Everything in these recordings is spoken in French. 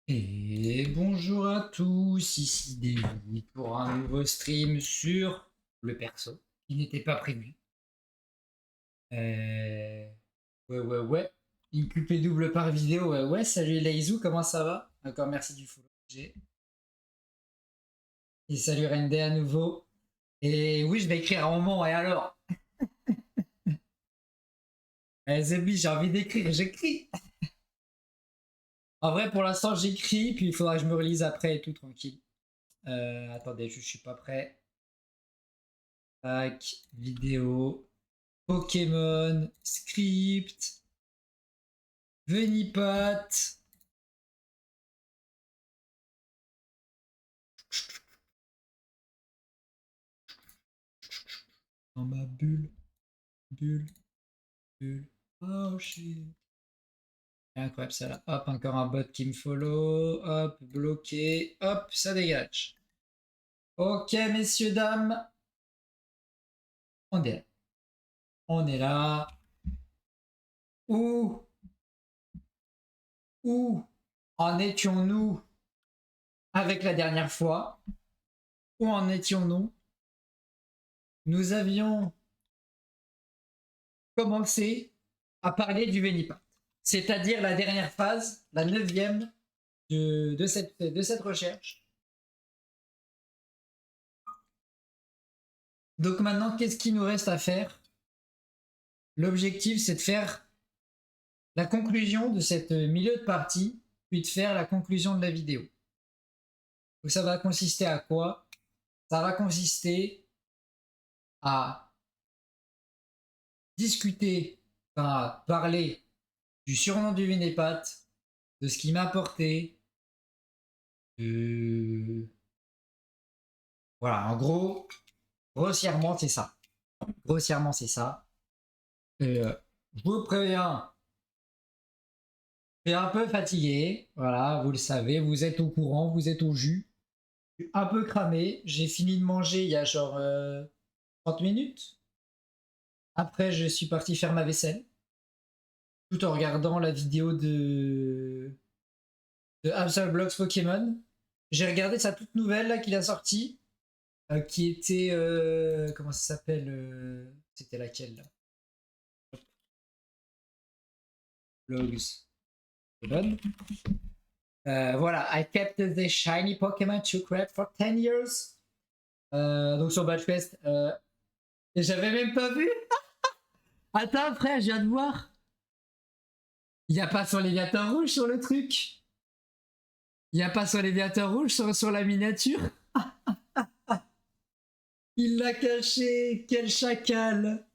Et bonjour à tous, ici Davy pour un nouveau stream sur le perso qui n'était pas prévu. Ouais. Une coupée double par vidéo, ouais. Salut Leizou, comment ça va? Encore merci du follow. Et salut Rende à nouveau. Et oui, je vais écrire un roman, et alors? Zebi, j'ai envie d'écrire, j'écris. En vrai, pour l'instant, j'écris, puis il faudra que je me relise après et tout, tranquille. Attendez, je suis pas prêt. Tac, vidéo. Pokémon, script, Venipat. Dans ma bulle. Oh shit. Incroyable ça là. Hop, encore un bot qui me follow. Hop, bloqué. Hop, ça dégage. Ok, messieurs, dames. On est là. On est là. Où en étions-nous avec la dernière fois? Où en étions-nous? Nous avions commencé à parler du Venipat, c'est-à-dire la dernière phase, la 9e de cette recherche. Donc maintenant, qu'est-ce qu'il nous reste à faire? L'objectif, c'est de faire la conclusion de cette milieu de partie, puis de faire la conclusion de la vidéo. Donc ça va consister à quoi? Ça va consister à discuter, à parler du surnom du Vénépat, de ce qu'il m'a apporté, de... Voilà, en gros, grossièrement, c'est ça. Grossièrement, c'est ça. Je vous préviens, je suis un peu fatigué. Voilà, vous le savez, vous êtes au courant, vous êtes au jus. Je suis un peu cramé. J'ai fini de manger il y a genre 30 minutes. Après, je suis parti faire ma vaisselle. Tout en regardant la vidéo de Absol Pokémon. J'ai regardé sa toute nouvelle là qu'il a sortie. Qui était. Comment ça s'appelle c'était laquelle là? Logs. Pokémon. Voilà, I kept the shiny Pokemon to crate for 10 years. Donc sur Batch Quest. Et j'avais même pas vu. Attends, frère, je viens de voir. Il n'y a pas son léviateur rouge sur le truc. Il n'y a pas son léviateur rouge sur la miniature. Il l'a caché. Quel chacal.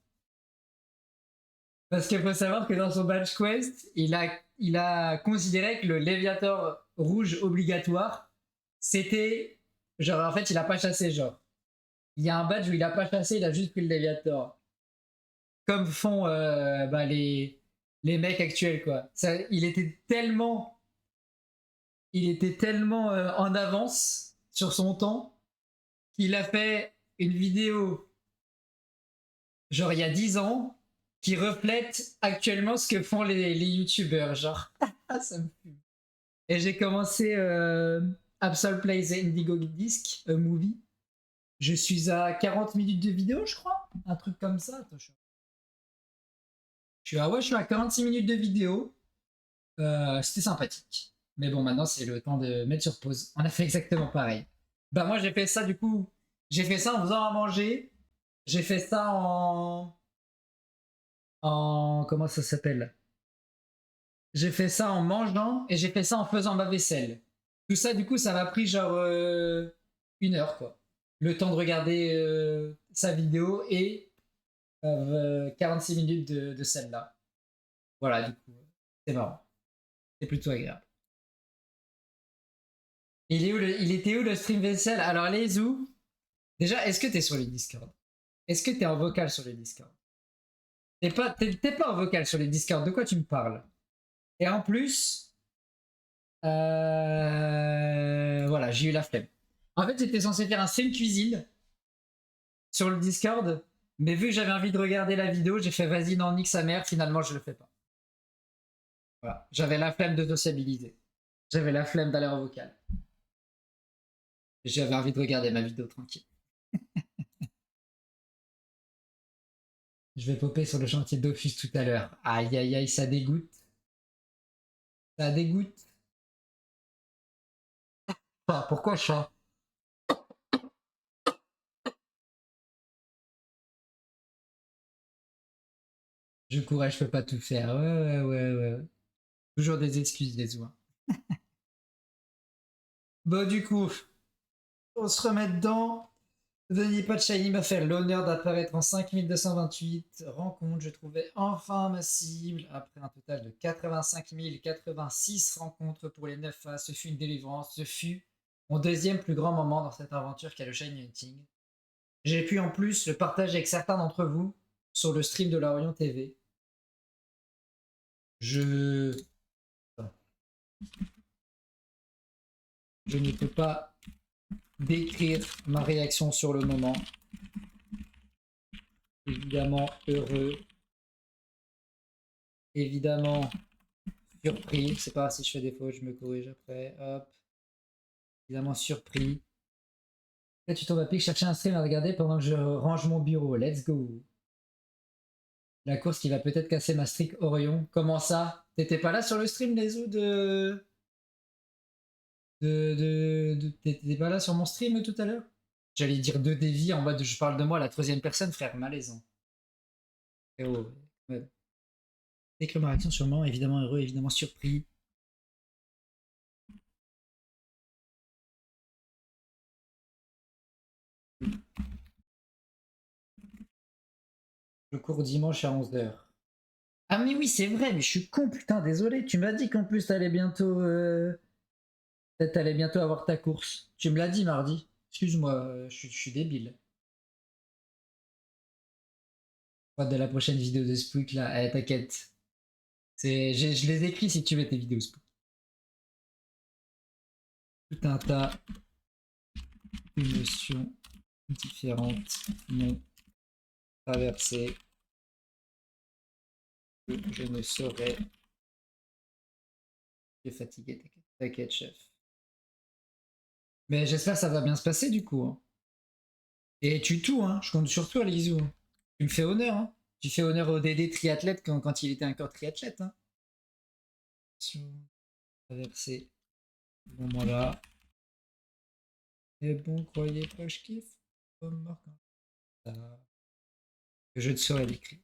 Parce qu'il faut savoir que dans son Batch Quest, il a considéré que le léviateur rouge obligatoire, c'était. Genre, en fait, il a pas chassé, genre. Il y a un badge où il a pas chassé, il a juste pris le léviateur. Comme font les mecs actuels, quoi. Ça, il était tellement en avance sur son temps qu'il a fait une vidéo, genre il y a 10 ans, qui reflète actuellement ce que font les youtubeurs, genre. Ça me fume. Et j'ai commencé Absol Plays Indigo Disc, a movie. Je suis à 40 minutes de vidéo, je crois. Un truc comme ça. Attends, je suis à 46 minutes de vidéo. C'était sympathique. Mais bon, maintenant, c'est le temps de mettre sur pause. On a fait exactement pareil. Bah, moi, j'ai fait ça, du coup. J'ai fait ça en faisant à manger. J'ai fait ça en. Comment ça s'appelle? J'ai fait ça en mangeant et j'ai fait ça en faisant ma vaisselle. Tout ça, du coup, ça m'a pris genre 1 heure, quoi. Le temps de regarder sa vidéo et 46 minutes de celle-là. Voilà, du coup, c'est marrant. C'est plutôt agréable. Il était où le stream vaisselle? Alors, les où? Déjà, est-ce que t'es sur les Discord? Est-ce que t'es en vocal sur les Discord? T'es pas en vocal sur les Discord, de quoi tu me parles? Et en plus, voilà, j'ai eu la flemme. En fait, j'étais censé faire un stream cuisine sur le Discord, mais vu que j'avais envie de regarder la vidéo, j'ai fait vas-y, non, nique sa mère, finalement, je le fais pas. Voilà, j'avais la flemme de sociabiliser. J'avais la flemme d'aller en vocal. J'avais envie de regarder ma vidéo tranquille. Je vais popper sur le chantier de Dofus tout à l'heure. Aïe aïe aïe, ça dégoûte. Ça dégoûte. Ah, pourquoi chat? Je courais, je peux pas tout faire. Ouais. Toujours des excuses, les oies. Bon, du coup, on se remet dedans. Denis Pachani m'a fait l'honneur d'apparaître en 5228 rencontres. Je trouvais enfin ma cible après un total de 85 086 rencontres pour les 9 phases. Ce fut une délivrance. Ce fut mon deuxième plus grand moment dans cette aventure qu'est le Shiny Hunting. J'ai pu en plus le partager avec certains d'entre vous sur le stream de la Orion TV. Je ne peux pas décrire ma réaction sur le moment. Évidemment heureux. Évidemment surpris. C'est pas si je fais des fautes, je me corrige après. Hop. Évidemment surpris. Là, tu tombes à pic, chercher un stream à regarder pendant que je range mon bureau. Let's go. La course qui va peut-être casser ma streak Orion. Comment ça? T'étais pas là sur le stream, les ou T'étais pas là sur mon stream tout à l'heure? J'allais dire de Davy en mode je parle de moi à la troisième personne, frère, malaisant. Eh oh, ouais. Décrire ma réaction sûrement, évidemment heureux, évidemment surpris. Je cours dimanche à 11 h. Ah mais oui, c'est vrai, mais je suis con, putain, désolé. Tu m'as dit qu'en plus t'allais bientôt... T'allais bientôt avoir ta course. Tu me l'as dit mardi. Excuse-moi, je suis débile. De la prochaine vidéo de Spook là, t'inquiète. Je les écris si tu veux tes vidéos Spook. Tout un tas d'émotions différentes m'ont traversé. Je ne saurais. Je suis fatigué, t'inquiète, chef. Mais j'espère que ça va bien se passer du coup. Hein. Et tu tout, hein. Je compte sur toi, Lizou. Tu me fais honneur, hein. Tu fais honneur au DD triathlète quand il était encore triathlète, hein. Traverser ce moment-là. Et bon, croyez pas, je kiffe. Je ne saurais l'écrire.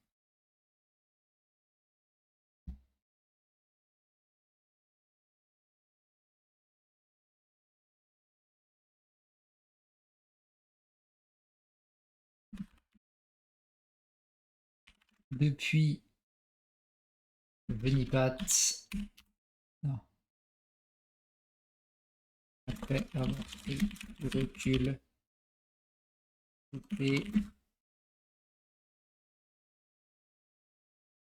Depuis Venipat. Non. Après avoir pris du recul. Coupé.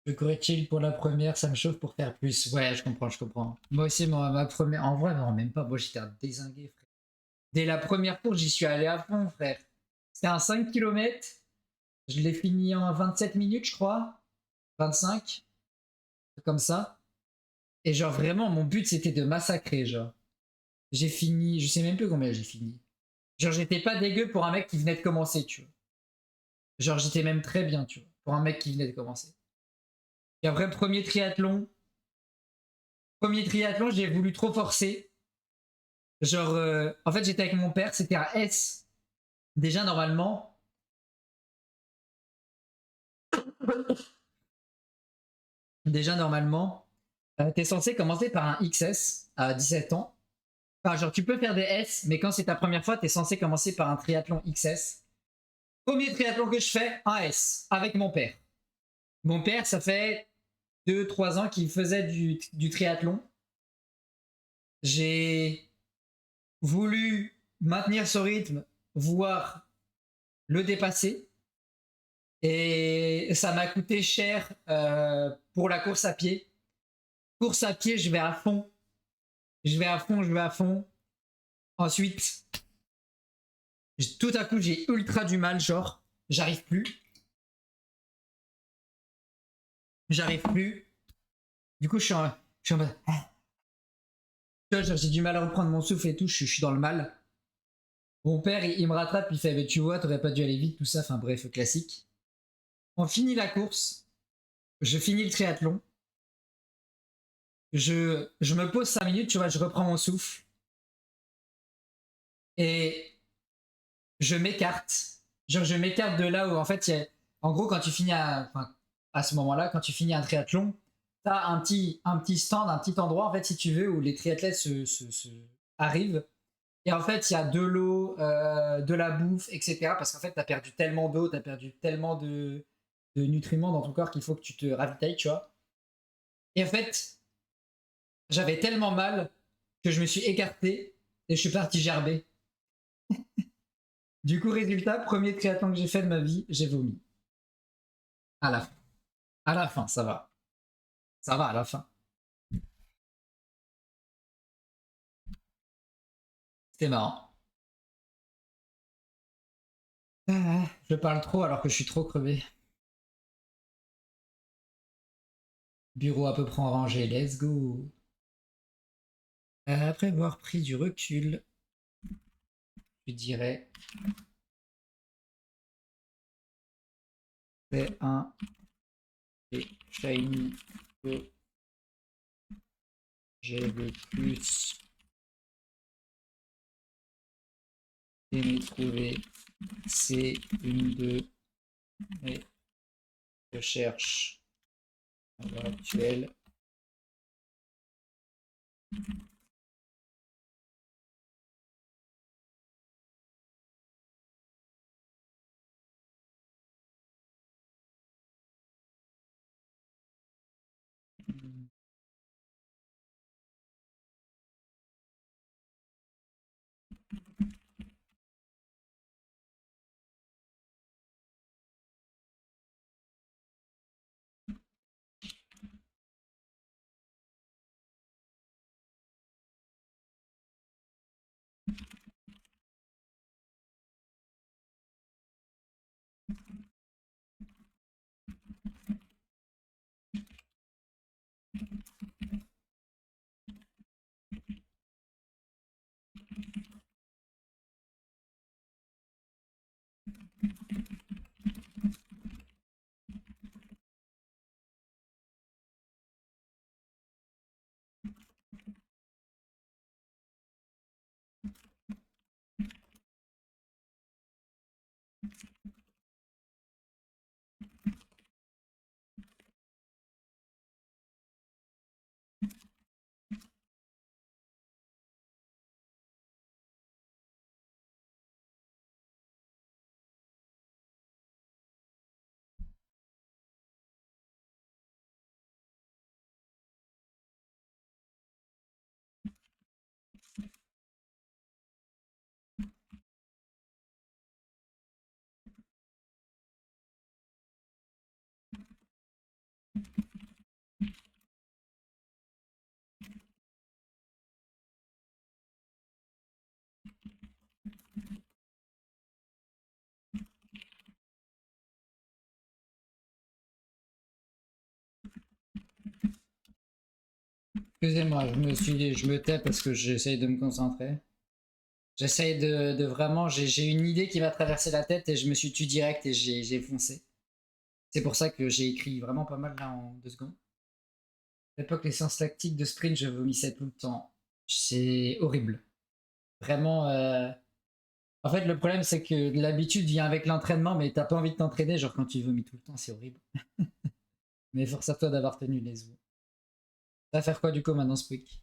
Je courais chill pour la première, ça me chauffe pour faire plus. Ouais, je comprends. Moi aussi, ma première. En vrai, non, même pas. Moi, j'étais un dézingué, frère. Dès la première course, j'y suis allé à fond, frère. C'était un 5 km. Je l'ai fini en 27 minutes, je crois. 25. Comme ça. Et genre, vraiment, mon but, c'était de massacrer, genre. J'ai fini. Je sais même plus combien j'ai fini. Genre, j'étais pas dégueu pour un mec qui venait de commencer, tu vois. Genre, j'étais même très bien, tu vois, pour un mec qui venait de commencer. Et après, premier triathlon, j'ai voulu trop forcer. Genre, en fait, j'étais avec mon père, c'était un S. Déjà, normalement. Déjà, normalement, t'es censé commencer par un XS à 17 ans. Enfin, genre, tu peux faire des S, mais quand c'est ta première fois, t'es censé commencer par un triathlon XS. Premier triathlon que je fais, un S, avec mon père. Mon père, ça fait 2-3 ans qu'il faisait du triathlon. J'ai voulu maintenir ce rythme, voire le dépasser. Et ça m'a coûté cher pour la course à pied. Course à pied, je vais à fond. Je vais à fond. Ensuite, tout à coup, j'ai ultra du mal, genre, j'arrive plus. Du coup, je suis en mode. Tu vois, genre, j'ai du mal à reprendre mon souffle et tout, je suis dans le mal. Mon père, il me rattrape, il fait, mais tu vois, t'aurais pas dû aller vite, tout ça, enfin bref, classique. On finit la course, je finis le triathlon, je me pose 5 minutes, tu vois, je reprends mon souffle et je m'écarte. Genre, je m'écarte de là où, en fait, en gros, quand tu finis enfin, à ce moment-là, quand tu finis un triathlon, t'as un petit stand, un petit endroit, en fait, si tu veux, où les triathlètes arrivent. Et en fait, il y a de l'eau, de la bouffe, etc. Parce qu'en fait, t'as perdu tellement d'eau, t'as perdu tellement de nutriments dans ton corps qu'il faut que tu te ravitailles, tu vois. Et en fait, j'avais tellement mal que je me suis écarté et je suis parti gerber. Du coup, résultat, premier triathlon que j'ai fait de ma vie, j'ai vomi. À la fin. À la fin, ça va. Ça va à la fin. C'était marrant. Je parle trop alors que je suis trop crevé. Bureau à peu près en rangé, let's go. Après avoir pris du recul, je dirais c'est un des shiny que j'ai le plus aimé trouver. C'est une de mes recherches à l'heure actuelle. Excusez-moi, je me tais parce que j'essaye de me concentrer. J'essaye de vraiment, j'ai une idée qui m'a traversé la tête et je me suis tué direct et j'ai foncé. C'est pour ça que j'ai écrit vraiment pas mal là en 2 secondes. À l'époque, les séances tactiques de sprint, je vomissais tout le temps. C'est horrible. Vraiment. En fait, le problème, c'est que l'habitude vient avec l'entraînement, mais t'as pas envie de t'entraîner. Genre, quand tu vomis tout le temps, c'est horrible. Mais force à toi d'avoir tenu les os. Ça va faire quoi du coup maintenant, Squeak?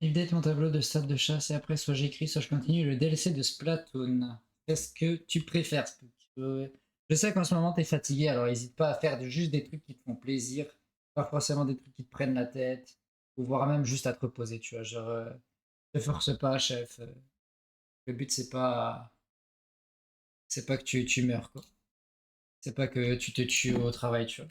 Update mon tableau de stade de chasse et après soit j'écris soit je continue le DLC de Splatoon. Qu'est-ce que tu préfères, Spook? Je sais qu'en ce moment t'es fatigué, alors n'hésite pas à faire juste des trucs qui te font plaisir, pas forcément des trucs qui te prennent la tête, ou voire même juste à te reposer, tu vois. Genre, te force pas, chef. Le but c'est pas que tu meurs, quoi. C'est pas que tu te tues au travail, tu vois.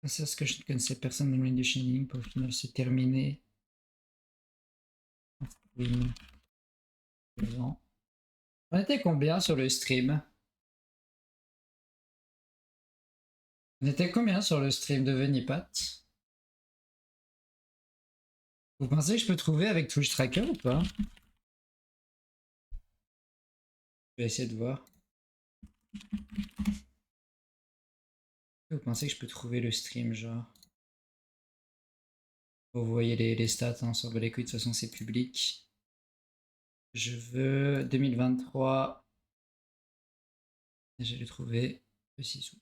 C'est ce que je ne connaissais personne dans le milieu du Shining pour au final se terminer. Win. On était combien sur le stream? On était combien sur le stream de Venipat? Vous pensez que je peux trouver avec Twitch Tracker ou pas? Je vais essayer de voir. Vous pensez que je peux trouver le stream, genre? Vous voyez les stats, hein, sur les couilles, de toute façon c'est public. Je veux 2023. Je l'ai trouvé le 6 août.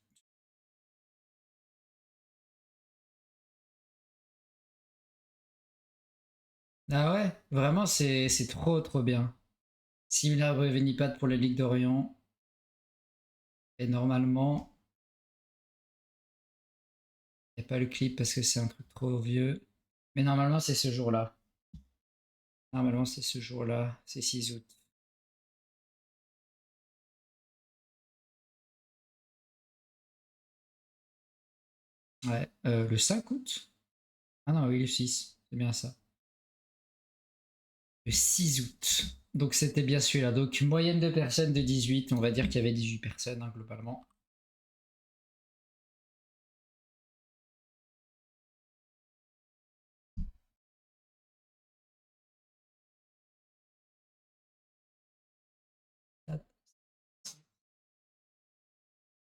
Ah ouais, vraiment c'est trop bien. Similaire à Venipat pour la Ligue d'Orient. Et normalement, il n'y a pas le clip parce que c'est un truc trop vieux. Mais normalement c'est ce jour-là. Normalement c'est ce jour-là, c'est 6 août. Ouais, le 5 août? Ah non, oui, le 6, c'est bien ça. Le 6 août. Donc c'était bien celui-là. Donc moyenne de personnes de 18, on va dire qu'il y avait 18 personnes, hein, globalement.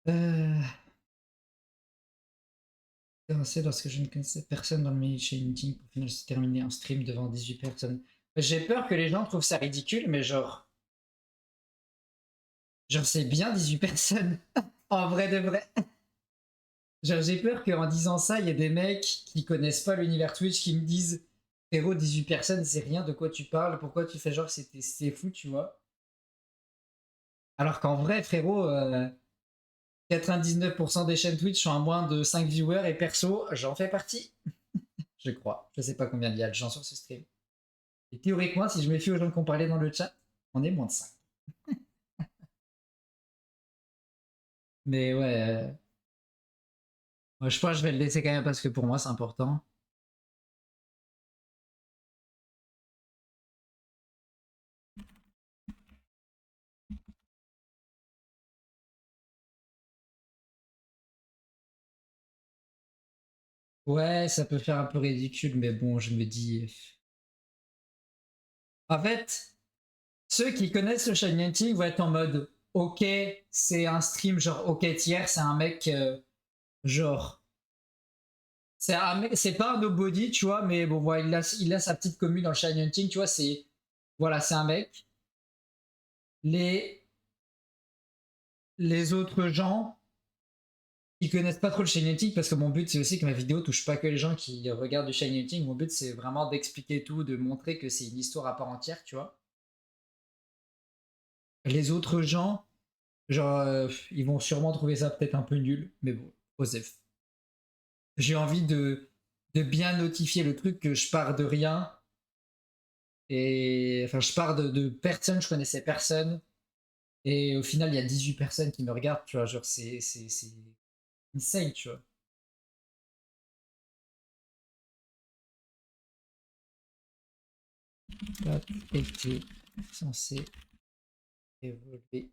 Euh... C'est lorsque je ne connaissais personne dans le milieu chez Meeting pour finalement se terminer en stream devant 18 personnes. J'ai peur que les gens trouvent ça ridicule, mais genre c'est bien 18 personnes. En vrai de vrai. Genre j'ai peur qu'en disant ça, il y ait des mecs qui connaissent pas l'univers Twitch qui me disent frérot 18 personnes c'est rien, de quoi tu parles, pourquoi tu fais genre c'est fou, tu vois. Alors qu'en vrai frérot, 99% des chaînes Twitch sont à moins de 5 viewers et perso, j'en fais partie. Je crois. Je sais pas combien il y a de gens sur ce stream. Et théoriquement, si je me fie aux gens qu'on parlait dans le chat, on est moins de 5. Mais ouais, moi, je pense que je vais le laisser quand même parce que pour moi c'est important. Ouais, ça peut faire un peu ridicule, mais bon, je me dis. En fait, ceux qui connaissent le Shiny Hunting vont être en mode ok, c'est un stream genre ok tiers, c'est un mec genre. C'est pas un nobody, tu vois, mais bon, voilà, il a sa petite commune dans le Shiny Hunting, tu vois, c'est. Voilà, c'est un mec. Les, les autres gens, qui connaissent pas trop le Shiny Hunting, parce que mon but c'est aussi que ma vidéo touche pas que les gens qui regardent du Shiny Hunting. Mon but c'est vraiment d'expliquer tout, de montrer que c'est une histoire à part entière, tu vois. Les autres gens, genre, ils vont sûrement trouver ça peut-être un peu nul, mais bon, Osef. J'ai envie de bien notifier le truc que je pars de rien. Et enfin, je pars de personne, je connaissais personne. Et au final, il y a 18 personnes qui me regardent, tu vois, genre c'est insane, tu vois. Pas été censé évoluer.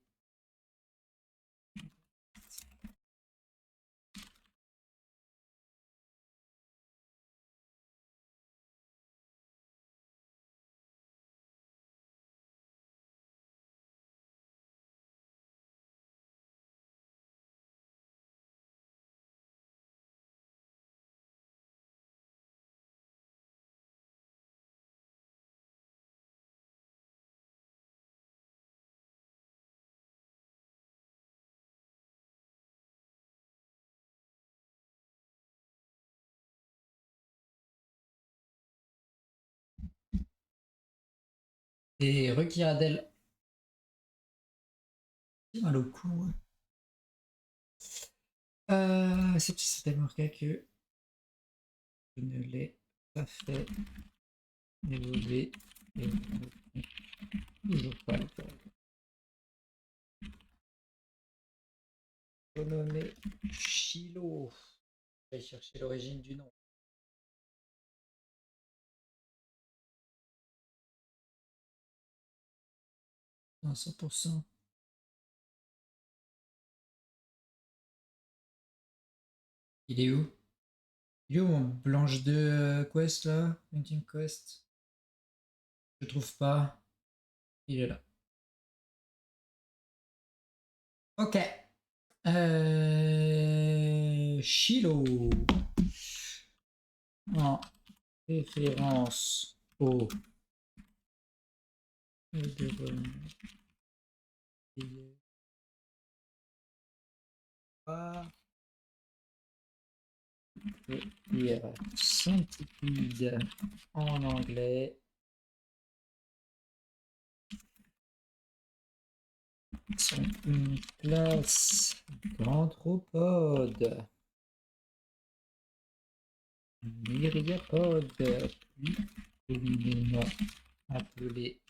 Et Ruki Adel. J'ai mal au cou. C'est tellement cas que je ne l'ai pas fait évoluer. Et toujours pas le faire. Renommé Chilo. Je vais chercher l'origine du nom. Non, 100%. Il est où? Il est où mon Blanche de Quest là? Hunting Quest? Je trouve pas. Il est là. Ok. Chilo. En référence au dire centipede en anglais sont une classe d'anthropodes, myriapodes, plus communément appelés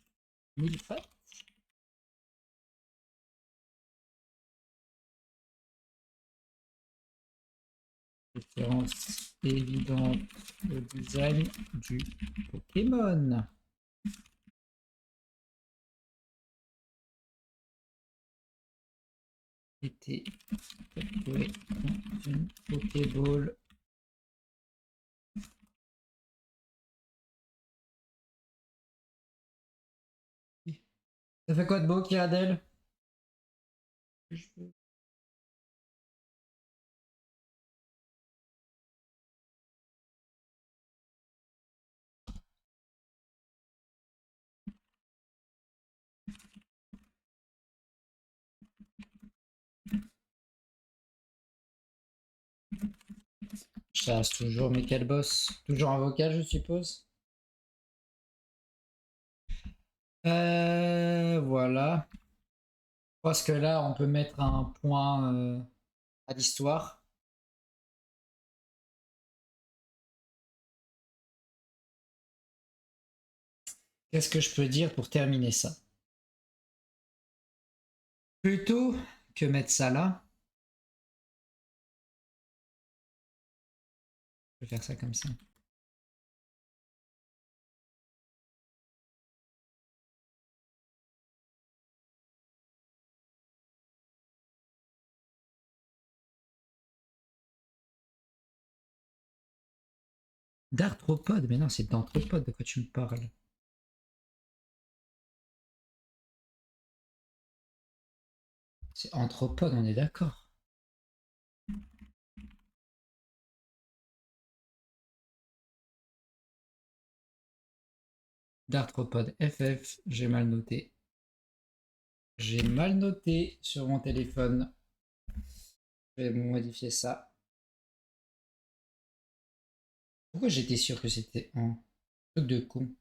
millepattes. Référence évidente au design du Pokémon. Était tatoué dans une Pokéball. Ça fait quoi de beau, Kiradel? Je chasse toujours, mais quel boss? Toujours un vocal, je suppose. Voilà. Je pense que là, on peut mettre un point à l'histoire. Qu'est-ce que je peux dire pour terminer ça? Plutôt que mettre ça là, je vais faire ça comme ça. D'arthropode, mais non, c'est d'anthropode de quoi tu me parles. C'est anthropode, on est d'accord. D'arthropode FF, j'ai mal noté. J'ai mal noté sur mon téléphone. Je vais modifier ça. Pourquoi j'étais sûr que c'était un truc de con?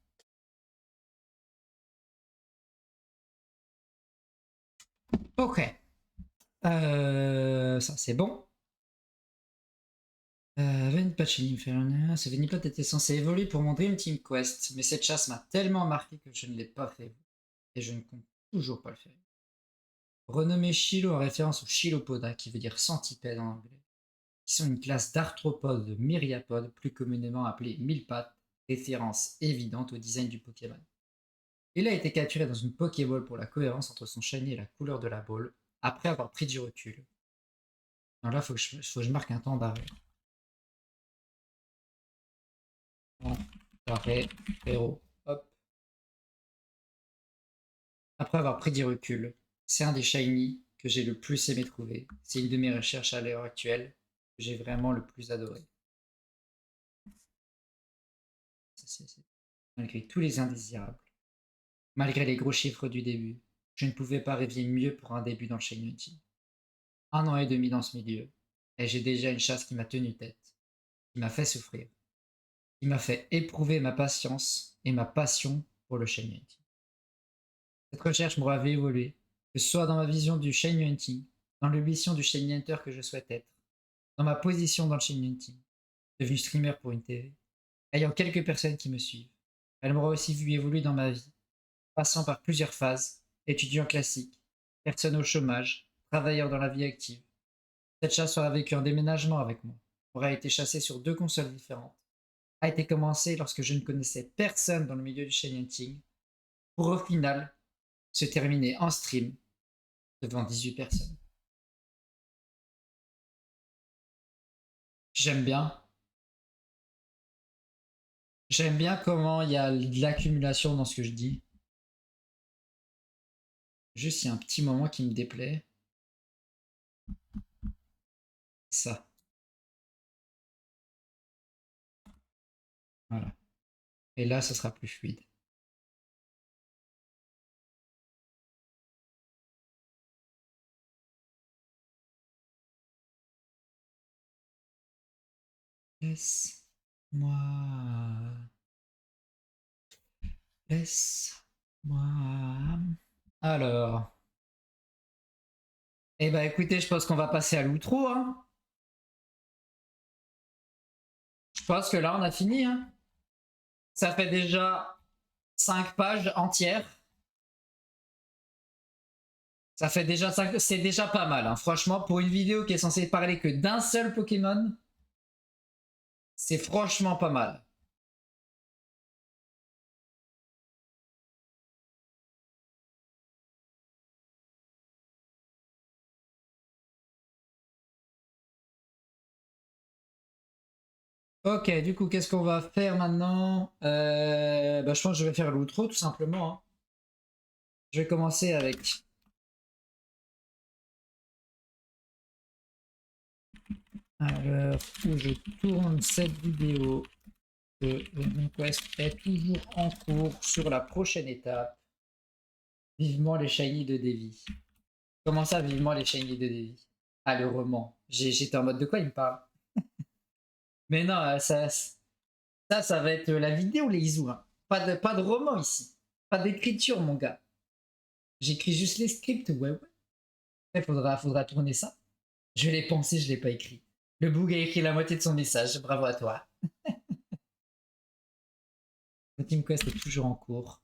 Ok. Ça c'est bon. Venipatch Infernal. Ce Veniplat était censé évoluer pour mon Dream Team Quest, mais cette chasse m'a tellement marqué que je ne l'ai pas fait. Et je ne compte toujours pas le faire. Renommé Chilo en référence aux Chilopoda, qui veut dire centipède en anglais, qui sont une classe d'arthropodes myriapodes, plus communément appelés mille pattes, référence évidente au design du Pokémon. Il a été capturé dans une Pokéball pour la cohérence entre son shiny et la couleur de la ball, après avoir pris du recul. Alors là, faut que je marque un temps d'arrêt. Temps d'arrêt, frérot. Hop. Après avoir pris du recul, c'est un des shiny que j'ai le plus aimé trouver. C'est une de mes recherches à l'heure actuelle que j'ai vraiment le plus adoré. Malgré tous les indésirables, malgré les gros chiffres du début, je ne pouvais pas rêver mieux pour un début dans le shiny hunting. 1 an et demi dans ce milieu, et j'ai déjà une chasse qui m'a tenu tête, qui m'a fait souffrir, qui m'a fait éprouver ma patience et ma passion pour le shiny hunting. Cette recherche m'aura fait évoluer, que ce soit dans ma vision du shiny hunting, dans l'ambition du shiny hunter que je souhaite être, dans ma position dans le shiny hunting, devenu streamer pour une TV, ayant quelques personnes qui me suivent. Elle m'aura aussi vu évoluer dans ma vie, passant par plusieurs phases, étudiant classique, personne au chômage, travailleur dans la vie active. Cette chasse aura vécu un déménagement avec moi, aura été chassée sur 2 consoles différentes, a été commencée lorsque je ne connaissais personne dans le milieu du shiny hunting, pour au final se terminer en stream devant 18 personnes. J'aime bien. J'aime bien comment il y a de l'accumulation dans ce que je dis. Juste, il y a un petit moment qui me déplaît. Ça. Voilà. Et là, ça sera plus fluide. Laisse-moi. Laisse-moi. Alors. Eh ben écoutez, je pense qu'on va passer à l'outro, hein. Je pense que là, on a fini, hein. Ça fait déjà 5 pages entières. Ça fait déjà 5... C'est déjà pas mal, hein. Franchement, pour une vidéo qui est censée parler que d'un seul Pokémon, c'est franchement pas mal. Ok, du coup, qu'est-ce qu'on va faire maintenant? Bah, je pense que je vais faire l'outro, tout simplement, hein. Je vais commencer avec... Alors, où je tourne cette vidéo, que mon quest est toujours en cours sur la prochaine étape. Vivement les shiny de Davy. Comment ça, vivement les shiny de Davy? Ah, le roman. J'étais en mode de quoi il me parle? Mais non, ça va être la vidéo, les Isous, hein. Pas de roman ici. Pas d'écriture, mon gars. J'écris juste les scripts, ouais, ouais. Il faudra tourner ça. Je l'ai pensé, je l'ai pas écrit. Le boug a écrit la moitié de son message. Bravo à toi. Le Team Quest est toujours en cours.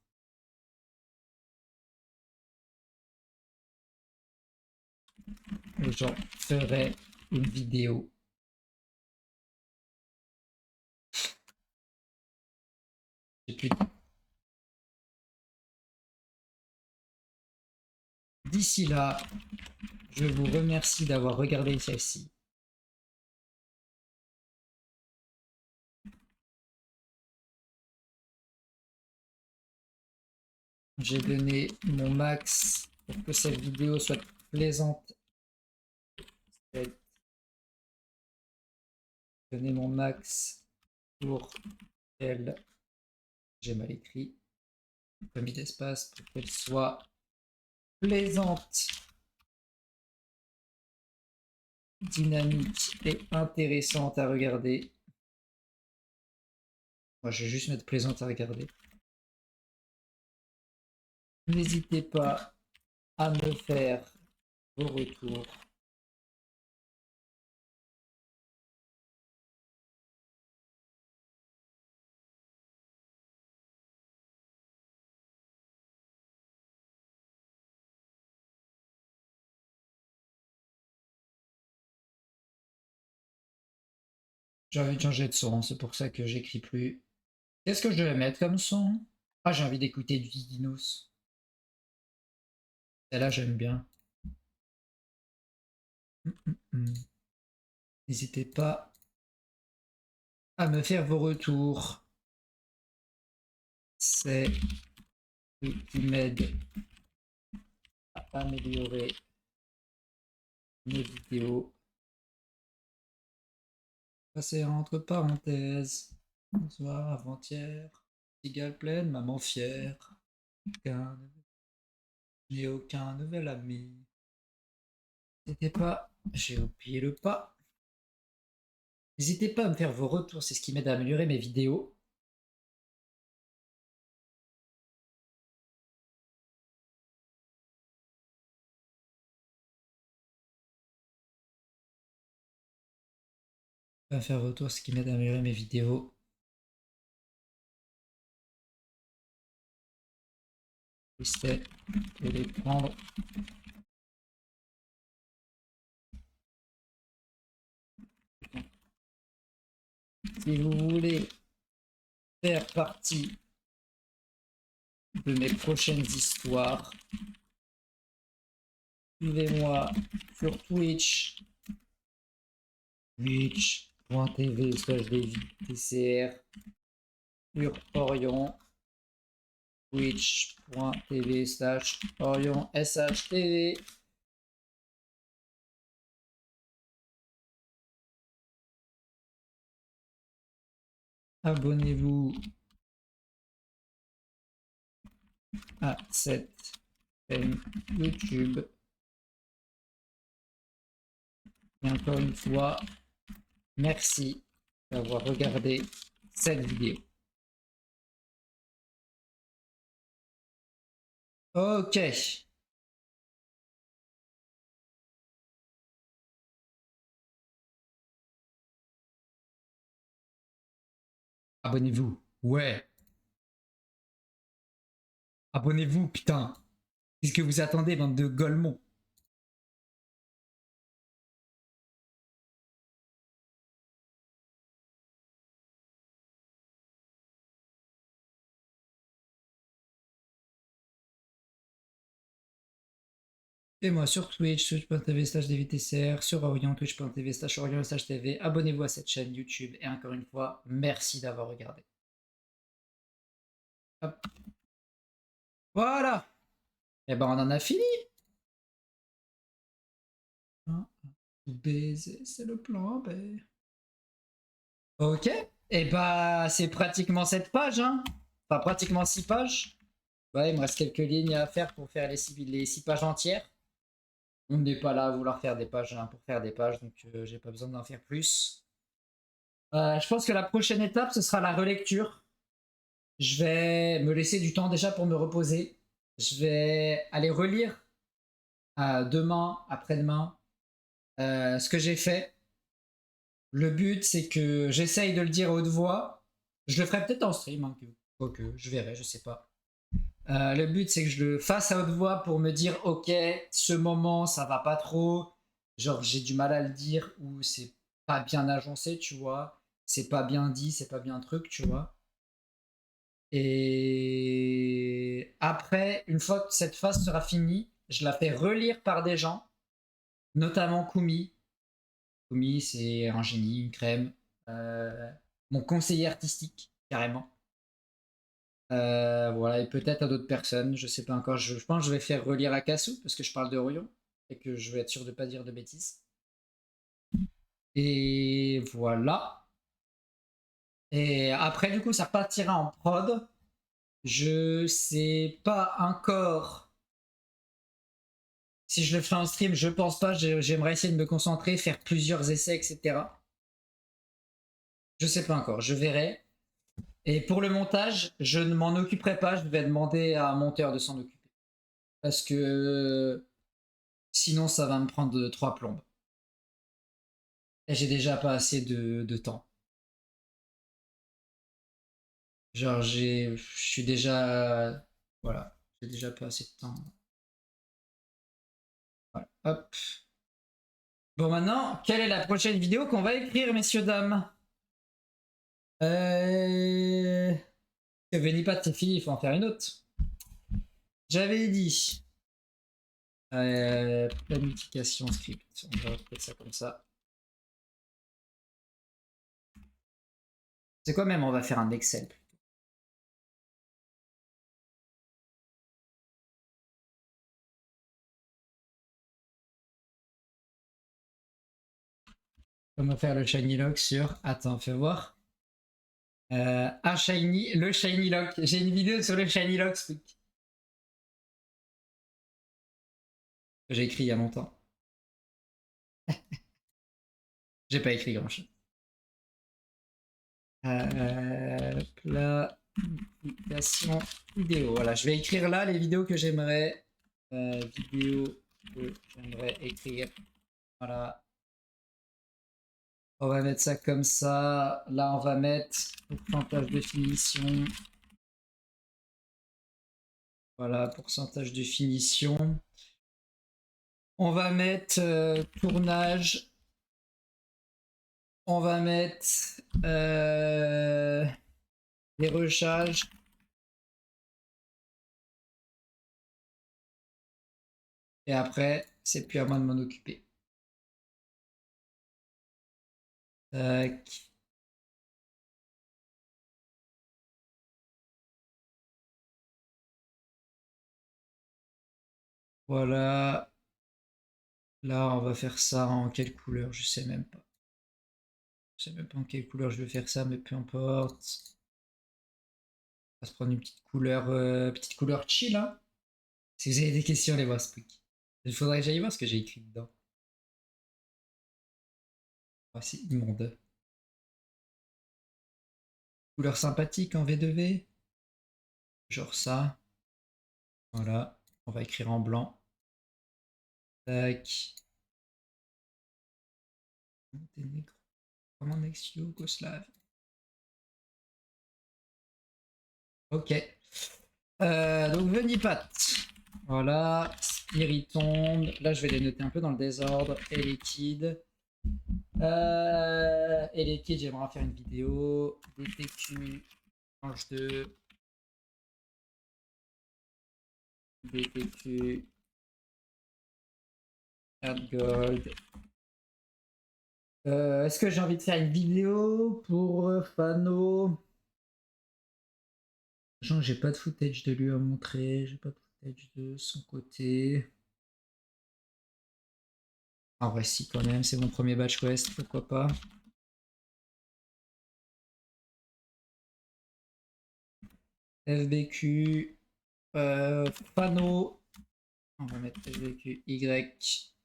J'en ferai une vidéo. J'ai plus de... D'ici là, je vous remercie d'avoir regardé celle-ci. J'ai donné mon max pour que cette vidéo soit plaisante. J'ai donné mon max pour qu'elle... J'ai mal écrit. Pas mis d'espace pour qu'elle soit plaisante, dynamique et intéressante à regarder. Moi, je vais juste mettre plaisante à regarder. N'hésitez pas à me faire vos retours. J'ai envie de changer de son, c'est pour ça que j'écris plus. Qu'est-ce que je vais mettre comme son? Ah, j'ai envie d'écouter du Dinos. Celle-là, j'aime bien. N'hésitez pas à me faire vos retours. C'est ce qui m'aide à améliorer mes vidéos. Passer entre parenthèses. Bonsoir, avant-hier. Cigale pleine, maman fière. Je n'ai aucun nouvel ami. N'hésitez pas, j'ai oublié le pas. N'hésitez pas à me faire vos retours, c'est ce qui m'aide à améliorer mes vidéos. Faire vos retours, c'est ce qui m'aide à améliorer mes vidéos. J'essaie de les prendre. Si vous voulez faire partie de mes prochaines histoires, suivez-moi sur Twitch, twitch.tv/DCR, sur Orion, twitch.tv/Orion SHTV. Abonnez-vous à cette chaîne YouTube. Et encore une fois, merci d'avoir regardé cette vidéo. Ok. Abonnez-vous. Ouais. Abonnez-vous, putain. Qu'est-ce que vous attendez, bande de golemons? Et moi sur Twitch, twitch.tv/DVTCR, sur Orion, twitch.tv/Orion/TV. Abonnez-vous à cette chaîne YouTube et encore une fois, merci d'avoir regardé. Hop. Voilà. Et ben on en a fini. Baiser, c'est le plan B. Ok. Et bah c'est pratiquement cette page, hein. Enfin pratiquement 6 pages. Ouais, il me reste quelques lignes à faire pour faire les 6 pages entières. On n'est pas là à vouloir faire des pages hein, pour faire des pages, donc j'ai pas besoin d'en faire plus. Je pense que la prochaine étape, ce sera la relecture. Je vais me laisser du temps déjà pour me reposer. Je vais aller relire demain, après-demain, ce que j'ai fait. Le but, c'est que j'essaye de le dire à haute voix. Je le ferai peut-être en stream, hein, quoique, je verrai, je sais pas. Le but, c'est que je le fasse à haute voix pour me dire, ok, ce moment, ça va pas trop. Genre, j'ai du mal à le dire ou c'est pas bien agencé, tu vois. C'est pas bien dit, c'est pas bien un truc, tu vois. Et après, une fois que cette phase sera finie, je la fais relire par des gens, notamment Kumi. Kumi, c'est un génie, une crème. Mon conseiller artistique, carrément. Voilà, et peut-être à d'autres personnes, je sais pas encore. Je pense que je vais faire relire à Kassou parce que je parle de Orion et que je vais être sûr de pas dire de bêtises. Et voilà. Et après, du coup, ça partira en prod. Je sais pas encore si je le fais en stream, je pense pas. J'aimerais essayer de me concentrer, faire plusieurs essais, etc. Je sais pas encore, je verrai. Et pour le montage, je ne m'en occuperai pas, je vais demander à un monteur de s'en occuper. Parce que sinon, ça va me prendre 3 plombes. Et j'ai déjà pas assez de temps. Genre, je suis déjà. Voilà, j'ai déjà pas assez de temps. Voilà, hop. Bon, maintenant, quelle est la prochaine vidéo qu'on va écrire, messieurs, dames? Venipat, c'est fini, il faut en faire une autre. J'avais dit. Planification script. On va appeler ça comme ça. C'est quoi même? On va faire un Excel. Comment faire le shiny lock sur. Attends, fais voir. Shiny, le shiny lock. J'ai une vidéo sur le shiny lock, Spook. J'ai écrit il y a longtemps. J'ai pas écrit grand chose. Planification vidéo. Voilà, je vais écrire là les vidéos que j'aimerais. Vidéos que j'aimerais écrire. Voilà. On va mettre ça comme ça. Là, on va mettre pourcentage de finition. Voilà, pourcentage de finition. On va mettre tournage. On va mettre les recharges. Et après, c'est plus à moi de m'en occuper. Tac. Voilà. Là, on va faire ça en quelle couleur? Je sais même pas. Je sais même pas en quelle couleur je vais faire ça, mais peu importe. On va se prendre une petite couleur chill, hein. Si vous avez des questions, les voir Spook. Il faudrait que j'aille voir ce que j'ai écrit dedans. Oh, c'est immonde. Couleur sympathique en V2V. Genre ça. Voilà. On va écrire en blanc. Tac. Monténégro. Comment ex-Yougoslave. Ok. Donc Venipat. Voilà. Spiritombe. Là, je vais les noter un peu dans le désordre. Et liquide. Et liquide, j'aimerais faire une vidéo. DTQ. Ange 2. DTQ. Add Gold. Est-ce que j'ai envie de faire une vidéo pour Fano? Genre, j'ai pas de footage de lui à montrer, j'ai pas de footage de son côté. En vrai, si, quand même, c'est mon premier batch quest, pourquoi pas. FBQ, Fano. On va mettre FBQ Y.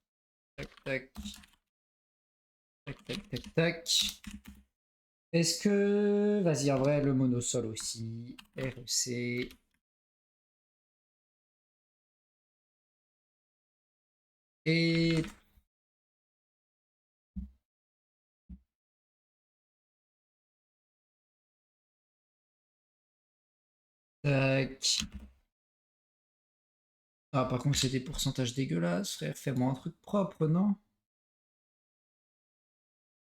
Tac, tac. Tac, tac, tac, tac. Est-ce que. Vas-y, en vrai, le monosol aussi. REC. Et. Tac. Ah, par contre, c'est des pourcentages dégueulasses, frère. Fais-moi un truc propre, non?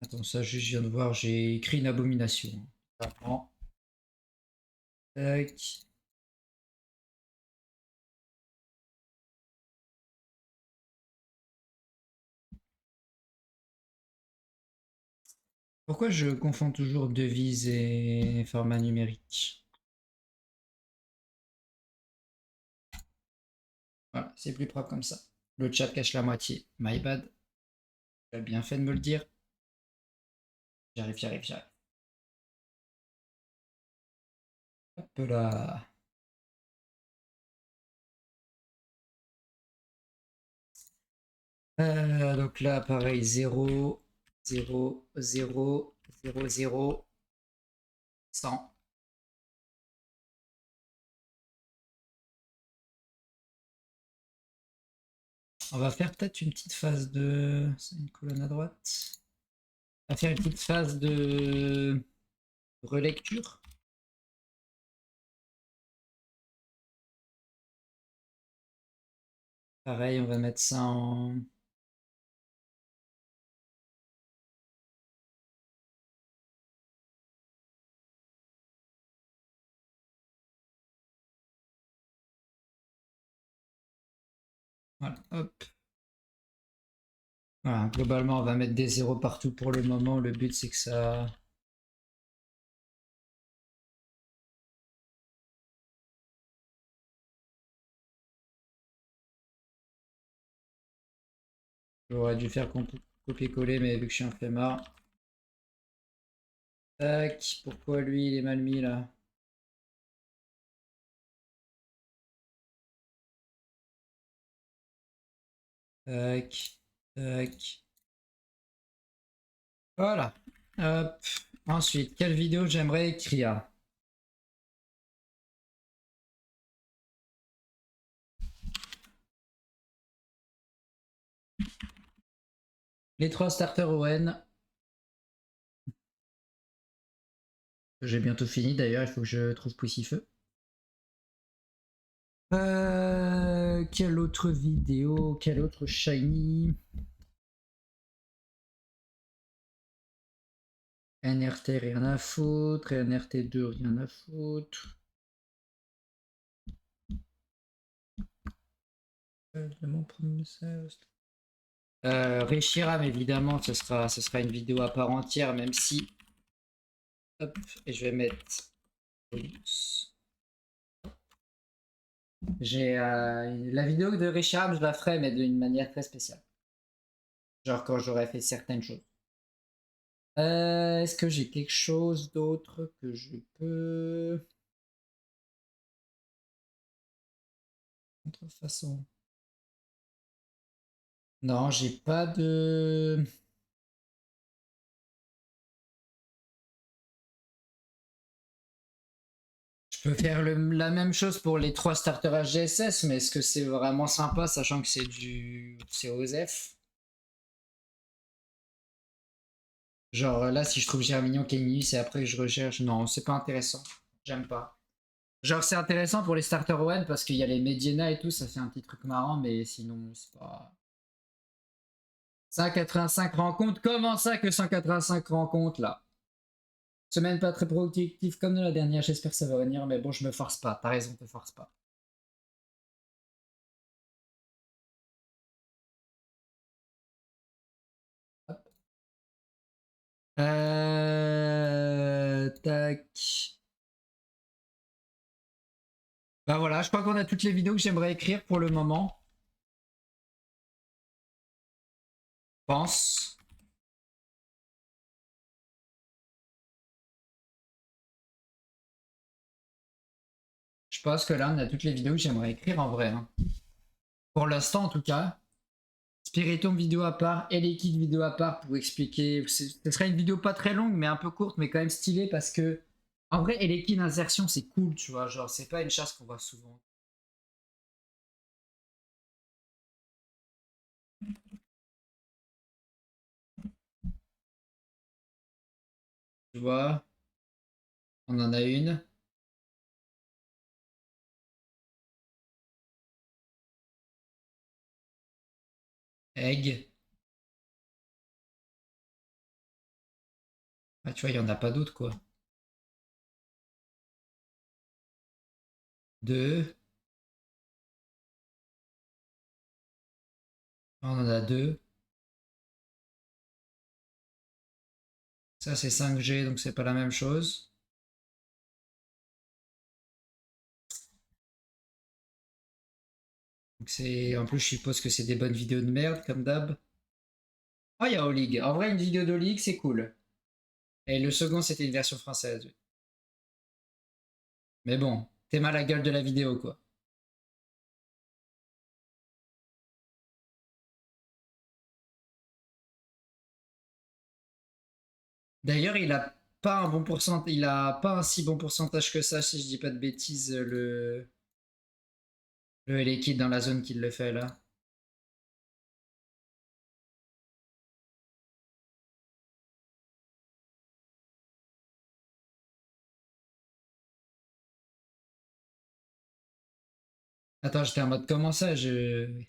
Attends, ça, je viens de voir, j'ai écrit une abomination. Vraiment. Tac. Pourquoi je confonds toujours devise et format numérique? Voilà, c'est plus propre comme ça. Le chat cache la moitié. My bad. Tu as bien fait de me le dire. J'arrive, j'arrive, j'arrive. Hop là. Donc là, pareil, 0, 0, 0, 0, 0, 100. On va faire peut-être une petite phase de... C'est une colonne à droite. On va faire une petite phase de relecture. Pareil, on va mettre ça en... Voilà, hop. Voilà, globalement, on va mettre des zéros partout pour le moment. Le but, c'est que ça... J'aurais dû faire copier-coller, mais vu que je suis un flemmard. Tac, pourquoi lui, il est mal mis, là? Tac, tac. Voilà. Hop. Ensuite, quelle vidéo j'aimerais écrire? Les 3 starters ON. J'ai bientôt fini d'ailleurs, il faut que je trouve Poussifeu. Quelle autre vidéo? Quelle autre shiny? NRT rien à foutre, NRT2 rien à foutre. Reshiram évidemment, ce sera une vidéo à part entière, même si. Hop, et je vais mettre. J'ai la vidéo de Reshiram, je la ferai, mais d'une manière très spéciale. Genre quand j'aurai fait certaines choses. Est-ce que j'ai quelque chose d'autre que je peux. Autre façon. Non, j'ai pas de. Je peux faire la même chose pour les 3 starters HGSS, mais est-ce que c'est vraiment sympa sachant que c'est OSEF? Genre là, si je trouve Germignon Kenny, et après que je recherche. Non, c'est pas intéressant. J'aime pas. Genre, c'est intéressant pour les starters ON parce qu'il y a les Medina et tout, ça fait un petit truc marrant, mais sinon, c'est pas. 185 rencontres, comment ça que 185 rencontres là? Semaine pas très productive comme de la dernière, j'espère que ça va venir, mais bon, je me force pas, t'as raison, te force pas. Hop. Tac. Bah voilà, je crois qu'on a toutes les vidéos que j'aimerais écrire pour le moment. Je pense. Je pense que là, on a toutes les vidéos que j'aimerais écrire en vrai, hein. Pour l'instant, en tout cas. Spiritomb vidéo à part et les kits vidéo à part pour expliquer. Ce serait une vidéo pas très longue, mais un peu courte, mais quand même stylée parce que. En vrai, et les kits d'insertion, c'est cool, tu vois. Genre, c'est pas une chasse qu'on voit souvent. Tu vois, on en a une. Egg. Ah, tu vois, il y en a pas d'autres, quoi. Deux. On en a deux. Ça, c'est 5G, donc c'est pas la même chose. Donc c'est. En plus, je suppose que c'est des bonnes vidéos de merde, comme d'hab. Oh, il y a Olig. En vrai, une vidéo d'Olig, c'est cool. Et le second, c'était une version française. Mais bon, t'es mal à la gueule de la vidéo, quoi. D'ailleurs, il a pas un si bon pourcentage que ça, si je dis pas de bêtises, le Elekid dans la zone qu'il le fait là. Attends, j'étais en mode comment ça, je.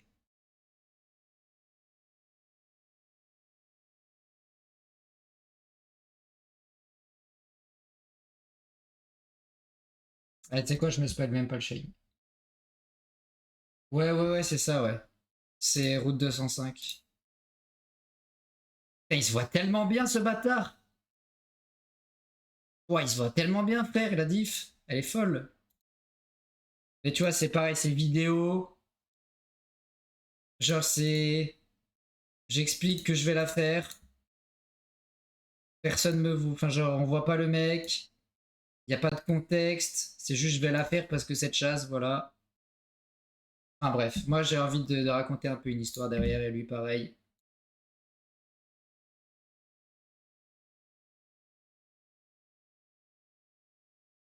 Ah, tu sais quoi, je me spoil même pas le shiny. Ouais, ouais, ouais, c'est ça, ouais. C'est route 205. Putain, il se voit tellement bien ce bâtard. Ouais, il se voit tellement bien, frère, la diff. Elle est folle. Mais tu vois, c'est pareil, c'est vidéo. Genre, c'est. J'explique que je vais la faire. Personne me voit. Enfin, genre, on voit pas le mec. Il n'y a pas de contexte. C'est juste, je vais la faire parce que cette chasse, voilà. Enfin, bref. Moi, j'ai envie de raconter un peu une histoire derrière et lui, pareil.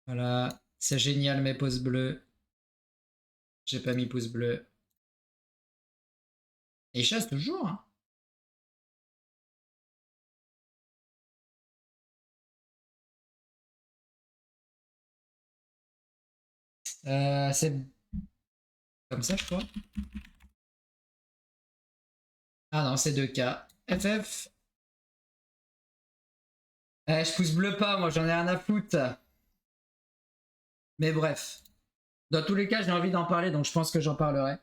Voilà. C'est génial, mes pouces bleus. J'ai pas mis pouce bleu. Et il chasse toujours, hein. C'est comme ça, je crois. Ah non, c'est 2K. FF. Je pouce bleu pas, moi j'en ai rien à foutre. Mais bref. Dans tous les cas, j'ai envie d'en parler, donc je pense que j'en parlerai.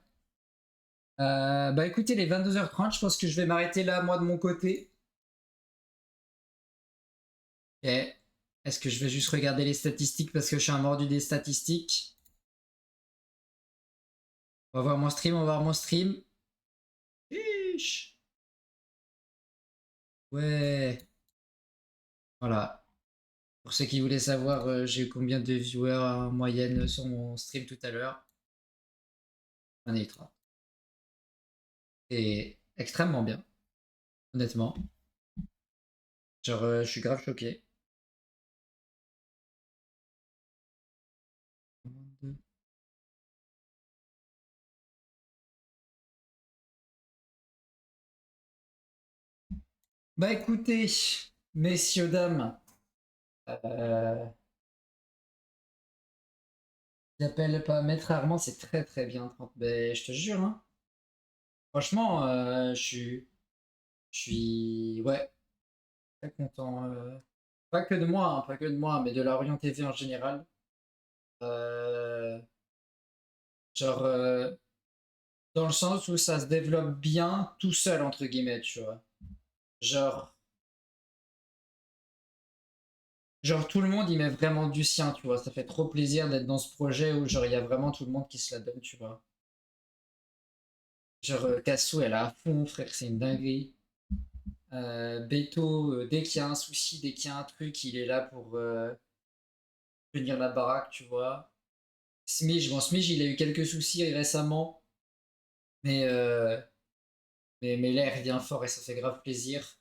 Bah écoutez, les 22h30, je pense que je vais m'arrêter là, moi de mon côté. Et est-ce que je vais juste regarder les statistiques parce que je suis un mordu des statistiques? On va voir mon stream, on va voir mon stream. Chiche. Ouais. Voilà. Pour ceux qui voulaient savoir, j'ai eu combien de viewers en moyenne sur mon stream tout à l'heure. Un ultra. Et extrêmement bien, honnêtement. Genre, je suis grave choqué. Bah écoutez, messieurs, dames, euh, j'appelle pas Maître Armand, c'est très très bien. 30. Ben, je te jure, hein. Franchement, je suis, ouais, très content. Pas que de moi, hein, pas que de moi, mais de la Orient TV en général. Euh, genre, dans le sens où ça se développe bien tout seul, entre guillemets, tu vois. Genre, genre tout le monde y met vraiment du sien, tu vois. Ça fait trop plaisir d'être dans ce projet où genre il y a vraiment tout le monde qui se la donne, tu vois. Genre Cassou, elle est à fond, frère, c'est une dinguerie. Beto, dès qu'il y a un souci, dès qu'il y a un truc, il est là pour tenir la baraque, tu vois. Smij, bon, Smij, il a eu quelques soucis récemment, mais, euh, mais là, il revient fort et ça fait grave plaisir.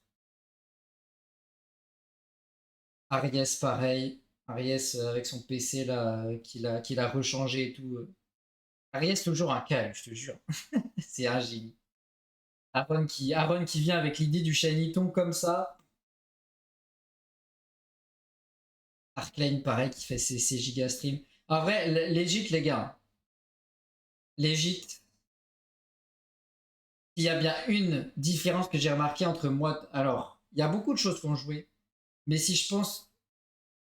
Aries, pareil. Aries, avec son PC là, qu'il a rechangé et tout. Aries, toujours un calme, je te jure. C'est un génie. Aaron qui vient avec l'idée du Shiniton comme ça. Arclane, pareil, qui fait ses giga streams. En vrai, legit, les gars, legit, il y a bien une différence que j'ai remarqué entre moi. Alors, il y a beaucoup de choses qui ont joué, mais si je pense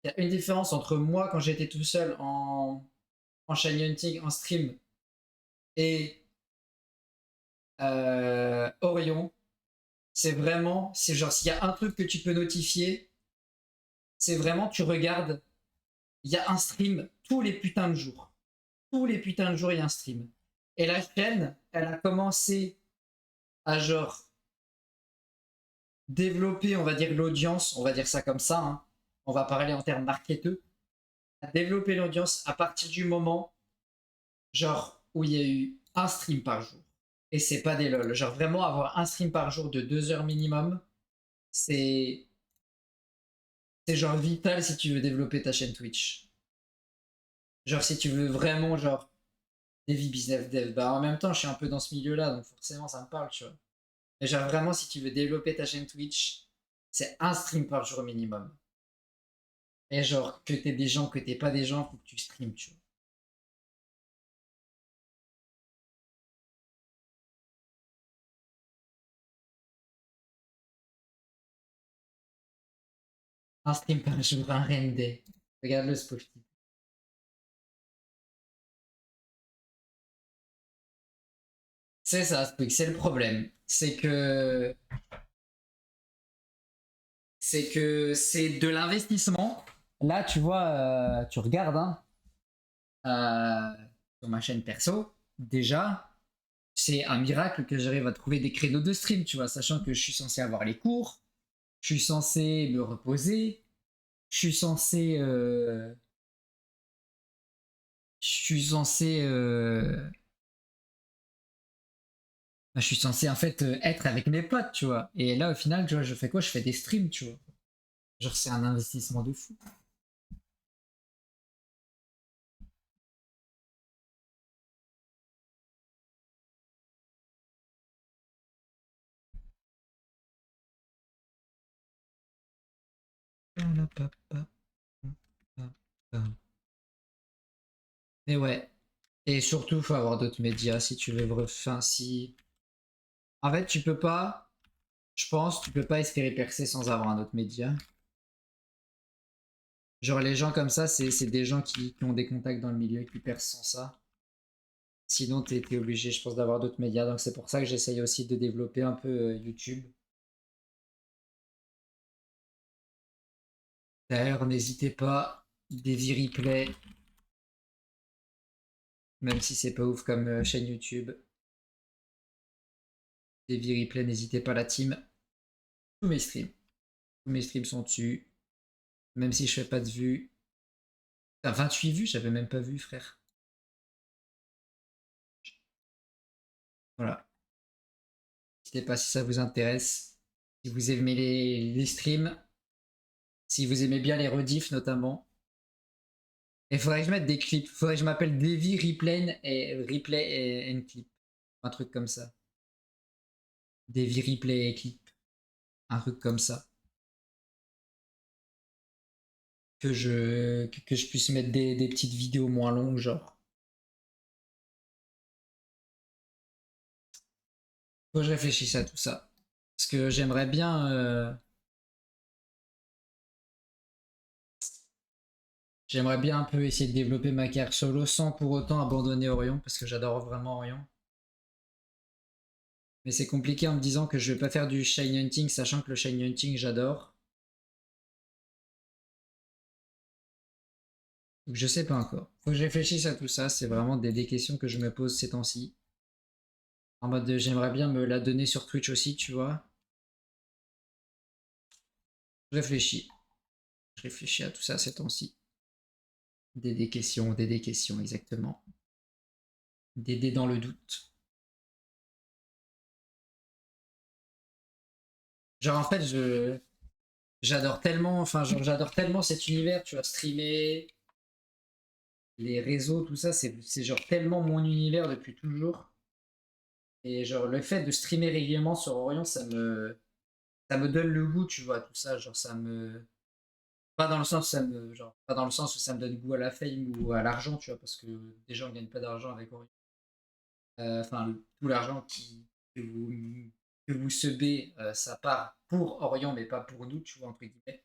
qu'il y a une différence entre moi quand j'étais tout seul en Shiny Hunting, en stream, et Orion, c'est vraiment, c'est genre, s'il y a un truc que tu peux notifier, c'est vraiment, tu regardes, il y a un stream tous les putains de jours. Tous les putains de jours, il y a un stream. Et la chaîne, elle a commencé à genre développer, on va dire, l'audience, on va dire ça comme ça, hein. On va parler en termes marketeux, à développer l'audience à partir du moment, genre, où il y a eu un stream par jour. Et c'est pas des lol. Genre, vraiment, avoir un stream par jour de 2 heures minimum, c'est. C'est genre vital si tu veux développer ta chaîne Twitch. Genre, si tu veux vraiment, genre, Heavy Business Dev. Bah, en même temps, je suis un peu dans ce milieu-là, donc forcément, ça me parle, tu vois. Mais genre, vraiment, si tu veux développer ta chaîne Twitch, c'est un stream par jour minimum. Et genre, que t'aies des gens, que t'aies pas des gens, faut que tu streams, tu vois. Un stream par jour, un RND. Regarde-le, ce pauvre type. C'est ça, ce truc, c'est le problème. C'est de l'investissement. Là, tu vois, tu regardes hein, sur ma chaîne perso, déjà, c'est un miracle que j'arrive à trouver des créneaux de stream, tu vois, sachant que je suis censé avoir les cours, je suis censé me reposer, je suis censé, je suis censé, je suis censé en fait être avec mes potes, tu vois. Et là, au final, tu vois, je fais quoi? Je fais des streams, tu vois. Genre, c'est un investissement de fou. Mais ouais. Et surtout, faut avoir d'autres médias si tu veux. Enfin, si. En fait, tu peux pas. Je pense, tu peux pas espérer percer sans avoir un autre média. Genre, les gens comme ça, c'est des gens qui ont des contacts dans le milieu qui percent sans ça. Sinon, t'es obligé, je pense, d'avoir d'autres médias. Donc, c'est pour ça que j'essaye aussi de développer un peu YouTube. D'ailleurs, n'hésitez pas, des replay, même si c'est pas ouf comme chaîne YouTube. Des replay, n'hésitez pas la team. Tous mes streams. Tous mes streams sont dessus. Même si je fais pas de vues. Putain, 28 vues, j'avais même pas vu, frère. Voilà. N'hésitez pas si ça vous intéresse. Si vous aimez les streams. Si vous aimez bien les rediffs notamment. Et faudrait que je mette des clips. Faudrait que je m'appelle Davy Replay and Clip. Un truc comme ça. Davy Replay et Clip. Un truc comme ça. Que je puisse mettre des petites vidéos moins longues, genre. Faut que je réfléchisse à tout ça. Parce que j'aimerais bien. J'aimerais bien un peu essayer de développer ma carrière solo sans pour autant abandonner Orion, parce que j'adore vraiment Orion. Mais c'est compliqué en me disant que je vais pas faire du shine hunting, sachant que le shine hunting j'adore. Donc je sais pas encore. Faut que je réfléchisse à tout ça, c'est vraiment des questions que je me pose ces temps-ci. En mode j'aimerais bien me la donner sur Twitch aussi, tu vois. Je réfléchis. Je réfléchis à tout ça ces temps-ci. Des questions, exactement. Des dans le doute. Genre en fait j'adore tellement, enfin genre j'adore tellement cet univers, tu vois, streamer, les réseaux, tout ça, c'est genre tellement mon univers depuis toujours. Et genre le fait de streamer régulièrement sur Orion, ça me donne le goût, tu vois, tout ça, genre ça me pas dans le sens ça me genre pas dans le sens où ça me donne goût à la fame ou à l'argent, tu vois, parce que déjà on gagne pas d'argent avec Orion. Enfin tout l'argent que vous sebez, ça part pour Orion mais pas pour nous, tu vois entre guillemets.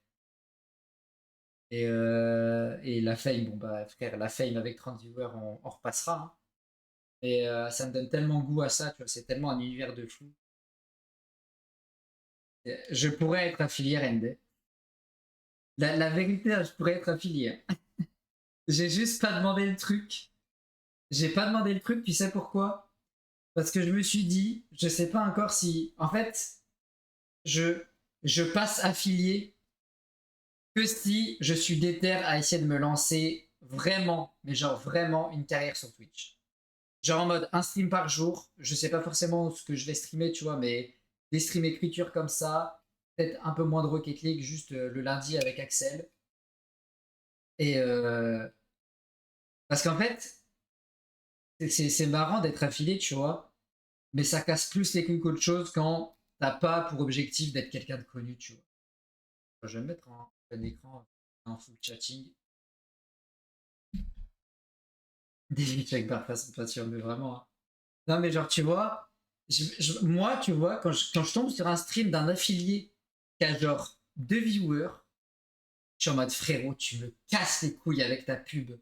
Et la fame, bon bah frère, la fame avec 30 viewers, on repassera, hein. Et ça me donne tellement goût à ça, tu vois, c'est tellement un univers de fou. Je pourrais être affilié RND. La vérité, je pourrais être affilié. J'ai juste pas demandé le truc. J'ai pas demandé le truc, tu sais pourquoi? Parce que je me suis dit, je sais pas encore si. En fait, je, je passe affilié que si je suis déter à essayer de me lancer vraiment, mais genre vraiment une carrière sur Twitch. Genre en mode un stream par jour, je sais pas forcément ce que je vais streamer, tu vois, mais des streams écriture comme ça, peut-être un peu moins de Rocket League, juste le lundi avec Axel. Et parce qu'en fait, c'est marrant d'être affilié, tu vois, mais ça casse plus les couilles qu'autre chose quand t'as pas pour objectif d'être quelqu'un de connu, tu vois. Je vais me mettre en plein écran, en full chatting. Des check barface, pas sûr, mais vraiment, hein. Non, mais genre, tu vois, moi, tu vois, quand je tombe sur un stream d'un affilié qui a genre 2 viewers, je suis en mode frérot, tu me casses les couilles avec ta pub.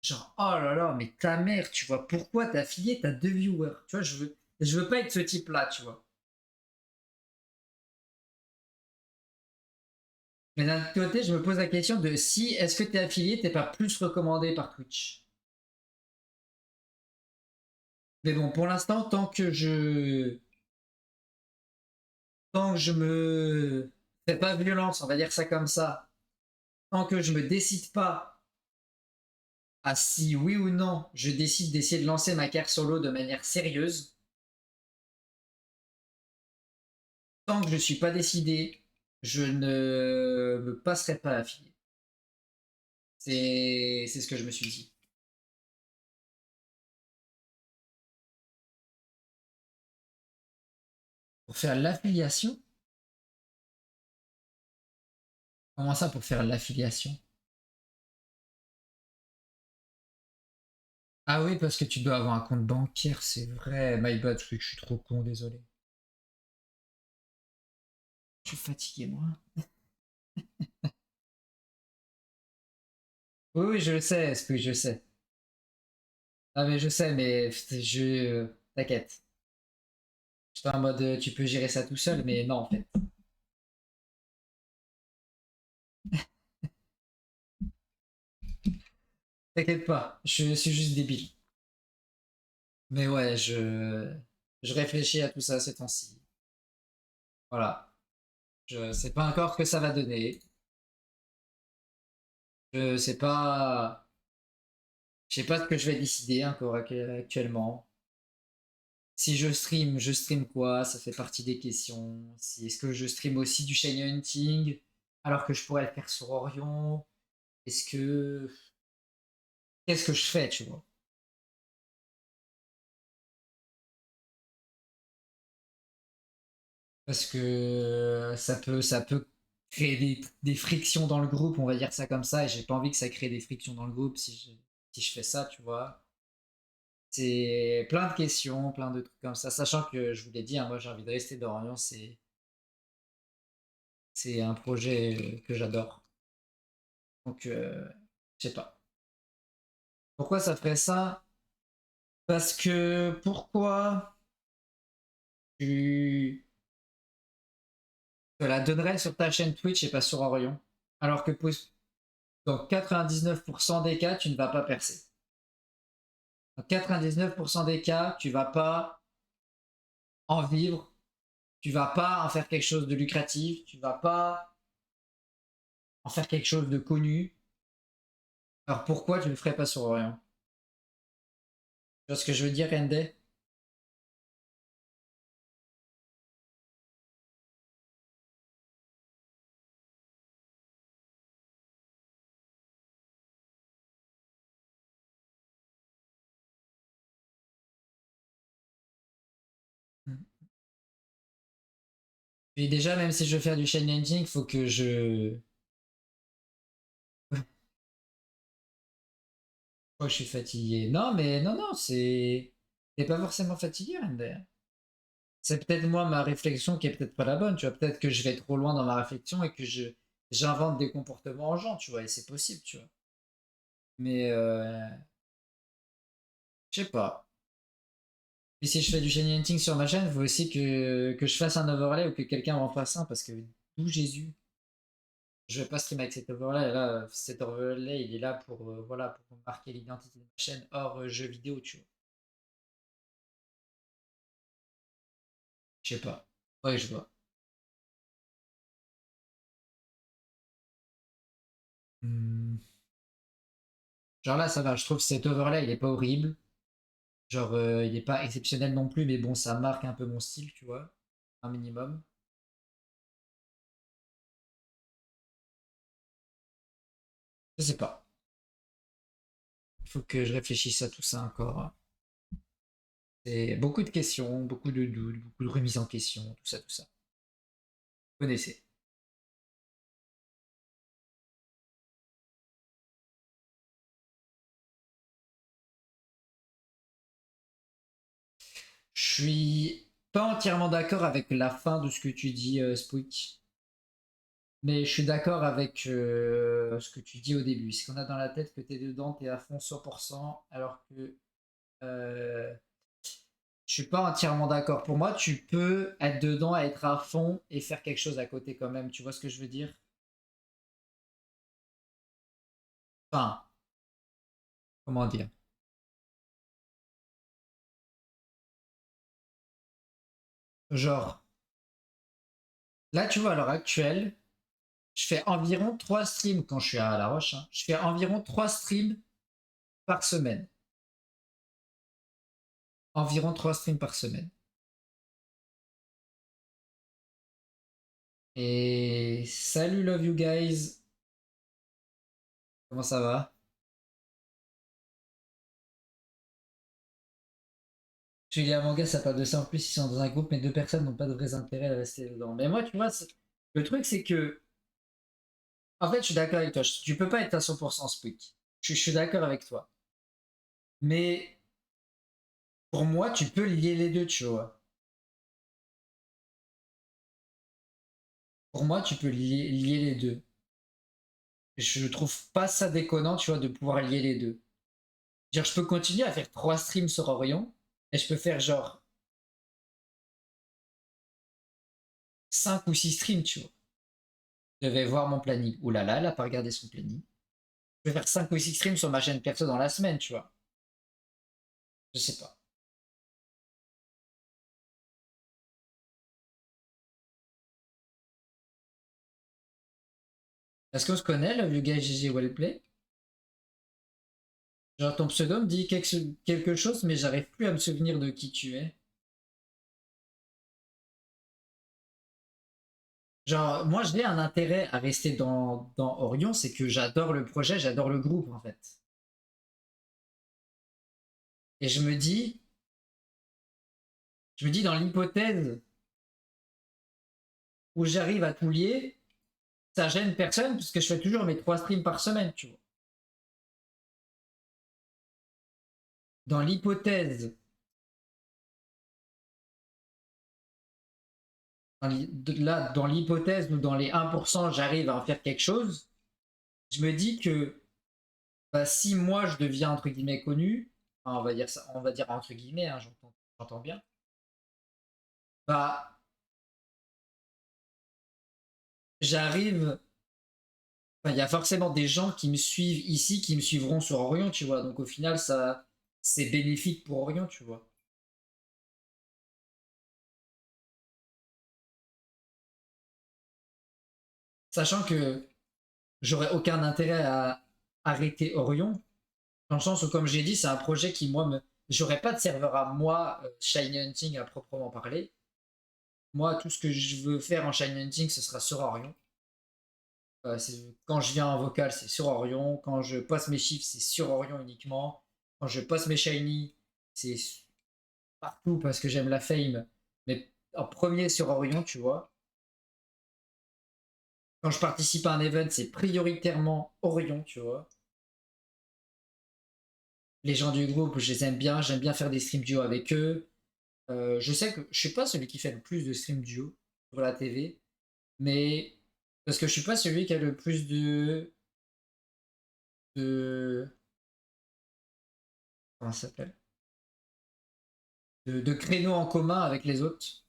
Genre, oh là là, mais ta mère, tu vois, pourquoi t'es affilié, t'as 2 viewers. Tu vois, Je veux pas être ce type-là, tu vois. Mais d'un autre côté, je me pose la question de si est-ce que t'es affilié, t'es pas plus recommandé par Twitch. Mais bon, pour l'instant, tant que je me fais pas violence, on va dire ça comme ça, tant que je me décide pas à si oui ou non je décide d'essayer de lancer ma carrière solo de manière sérieuse, tant que je suis pas décidé, je ne me passerai pas affilié. C'est ce que je me suis dit. Pour faire l'affiliation? Comment ça pour faire l'affiliation? Ah oui, parce que tu dois avoir un compte bancaire, c'est vrai. My bad, je suis trop con, désolé. Je suis fatigué, moi. Oui, oui, je le sais, oui, je sais. Ah, mais je sais, mais t'inquiète. J'étais en mode, tu peux gérer ça tout seul, mais non, en fait. T'inquiète pas, je suis juste débile. Mais ouais, je réfléchis à tout ça ces temps-ci. Voilà. Je sais pas encore ce que ça va donner. Je sais pas. Je sais pas ce que je vais décider encore actuellement. Si je stream quoi? Ça fait partie des questions. Si est-ce que je stream aussi du shiny hunting alors que je pourrais le faire sur Orion? Est-ce que qu'est-ce que je fais, tu vois? Parce que ça peut créer des frictions dans le groupe, on va dire ça comme ça, et j'ai pas envie que ça crée des frictions dans le groupe si je fais ça, tu vois. C'est plein de questions, plein de trucs comme ça, sachant que je vous l'ai dit, hein, moi j'ai envie de rester dans Orion, c'est un projet que j'adore. Donc, je sais pas. Pourquoi ça ferait ça? Parce que pourquoi tu te la donnerais sur ta chaîne Twitch et pas sur Orion? Alors que dans 99% des cas, tu ne vas pas percer. Dans 99% des cas, tu vas pas en vivre, tu vas pas en faire quelque chose de lucratif, tu vas pas en faire quelque chose de connu. Alors pourquoi tu le ferais pas sur Orion? Tu vois ce que je veux dire, Rende? Et déjà, même si je veux faire du challenging, faut que je. Oh, je suis fatigué. Non, mais non, non, c'est. T'es pas forcément fatigué, Rende. C'est peut-être moi ma réflexion qui est peut-être pas la bonne, tu vois. Peut-être que je vais trop loin dans ma réflexion et que j'invente des comportements en gens, tu vois, et c'est possible, tu vois. Mais je sais pas. Et si je fais du shiny hunting sur ma chaîne, il faut aussi que je fasse un overlay ou que quelqu'un en fasse un parce que d'où Jésus. Je vais pas stream avec cet overlay. Là, cet overlay, il est là pour, voilà, pour marquer l'identité de ma chaîne hors jeu vidéo, tu vois. Je sais pas. Ouais, je vois. Hmm. Genre là, ça va. Je trouve que cet overlay, il est pas horrible. Genre, il est pas exceptionnel non plus, mais bon, ça marque un peu mon style, tu vois. Un minimum. Je sais pas. Il faut que je réfléchisse à tout ça encore. C'est beaucoup de questions, beaucoup de doutes, beaucoup de remises en question, tout ça, tout ça. Vous connaissez. Je suis pas entièrement d'accord avec la fin de ce que tu dis, Spook. Mais je suis d'accord avec ce que tu dis au début. C'est qu'on a dans la tête que t'es dedans, t'es à fond 100%, alors que euh, Je suis pas entièrement d'accord. Pour moi, tu peux être dedans, être à fond et faire quelque chose à côté quand même. Tu vois ce que je veux dire? Enfin, comment dire? Genre, là, tu vois, à l'heure actuelle, je fais environ 3 streams quand je suis à La Roche, hein. Je fais environ 3 streams par semaine. Environ 3 streams par semaine. Et salut, love you guys. Comment ça va? Julien Manga, ça parle de ça. En plus, ils sont dans un groupe, mais deux personnes n'ont pas de vrais intérêts à rester dedans. Mais moi, tu vois, le truc, c'est que. En fait, je suis d'accord avec toi. Tu peux pas être à 100% speak. Je suis d'accord avec toi. Mais pour moi, tu peux lier les deux, tu vois. Pour moi, tu peux lier les deux. Je trouve pas ça déconnant, tu vois, de pouvoir lier les deux. Genre, je peux continuer à faire 3 streams sur Orion, et je peux faire genre 5 ou 6 streams, tu vois. Je vais voir mon planning. Ouh là là, elle a pas regardé son planning. Je vais faire 5 ou 6 streams sur ma chaîne perso dans la semaine, tu vois. Je sais pas. Est-ce qu'on se connaît, le vieux gars GG Wellplay? Genre, ton pseudo me dit quelque chose, mais j'arrive plus à me souvenir de qui tu es. Genre, moi, j'ai un intérêt à rester dans Orion, c'est que j'adore le projet, j'adore le groupe, en fait. Et je me dis dans l'hypothèse où j'arrive à tout lier, ça gêne personne, puisque je fais toujours mes 3 streams par semaine, tu vois. Dans l'hypothèse, là, dans l'hypothèse où dans les 1%, j'arrive à en faire quelque chose, je me dis que bah, si moi je deviens entre guillemets connu, enfin, on va dire ça, on va dire entre guillemets, hein, j'entends bien, bah j'arrive, enfin, il y a forcément des gens qui me suivent ici, qui me suivront sur Orion, tu vois. Donc au final, ça, c'est bénéfique pour Orion, tu vois. Sachant que j'aurais aucun intérêt à arrêter Orion, dans le sens où, comme j'ai dit, c'est un projet qui, moi, j'aurais pas de serveur à moi, Shiny Hunting à proprement parler. Moi, tout ce que je veux faire en Shiny Hunting, ce sera sur Orion. Quand je viens en vocal, c'est sur Orion. Quand je poste mes chiffres, c'est sur Orion uniquement. Quand je poste mes Shiny, c'est partout parce que j'aime la fame. Mais en premier sur Orion, tu vois. Quand je participe à un event, c'est prioritairement Orion, tu vois. Les gens du groupe, je les aime bien. J'aime bien faire des streams duo avec eux. Je sais que je suis pas celui qui fait le plus de streams duo sur la TV, mais parce que je suis pas celui qui a le plus de comment ça s'appelle, de créneaux en commun avec les autres.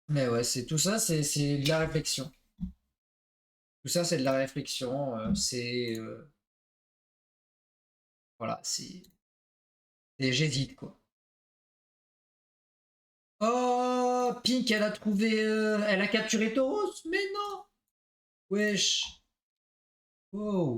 Mais ouais, c'est tout ça, c'est de la réflexion. Tout ça, c'est de la réflexion. Voilà, j'hésite quoi. Oh, Pink, elle a trouvé, elle a capturé Tauros, mais non. Wesh. Oh.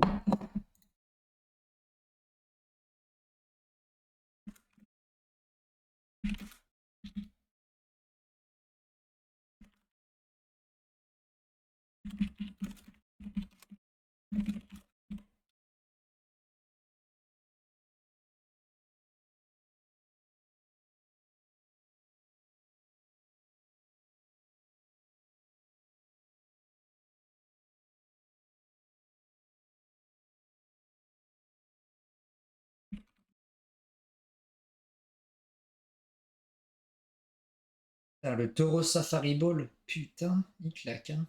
Putain, le Tauros Safari Ball, putain, il claque, hein.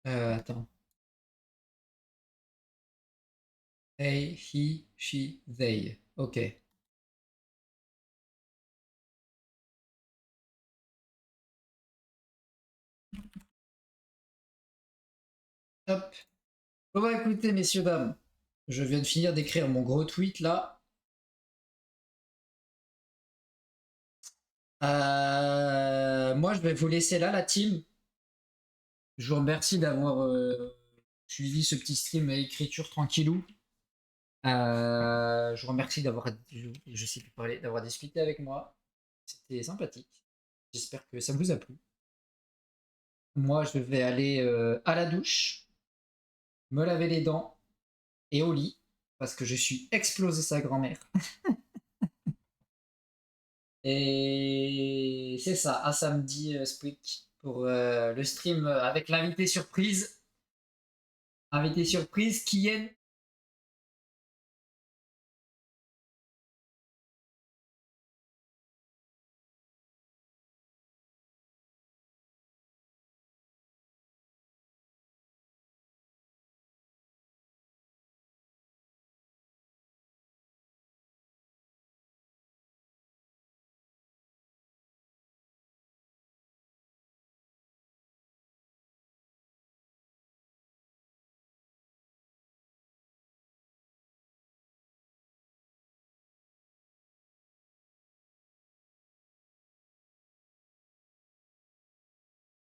Attends. Hey, he, she, they. Ok. Hop. Bon bah écoutez, messieurs, dames, je viens de finir d'écrire mon gros tweet là. Moi, je vais vous laisser là, la team. Je vous remercie d'avoir suivi ce petit stream à écriture tranquillou. Je vous remercie d'avoir, je sais plus parler, d'avoir discuté avec moi. C'était sympathique. J'espère que ça vous a plu. Moi, je vais aller à la douche, me laver les dents et au lit parce que je suis explosé sa grand-mère. Et c'est ça, à samedi, Squeak, pour le stream avec l'invité surprise. Invité surprise, Kien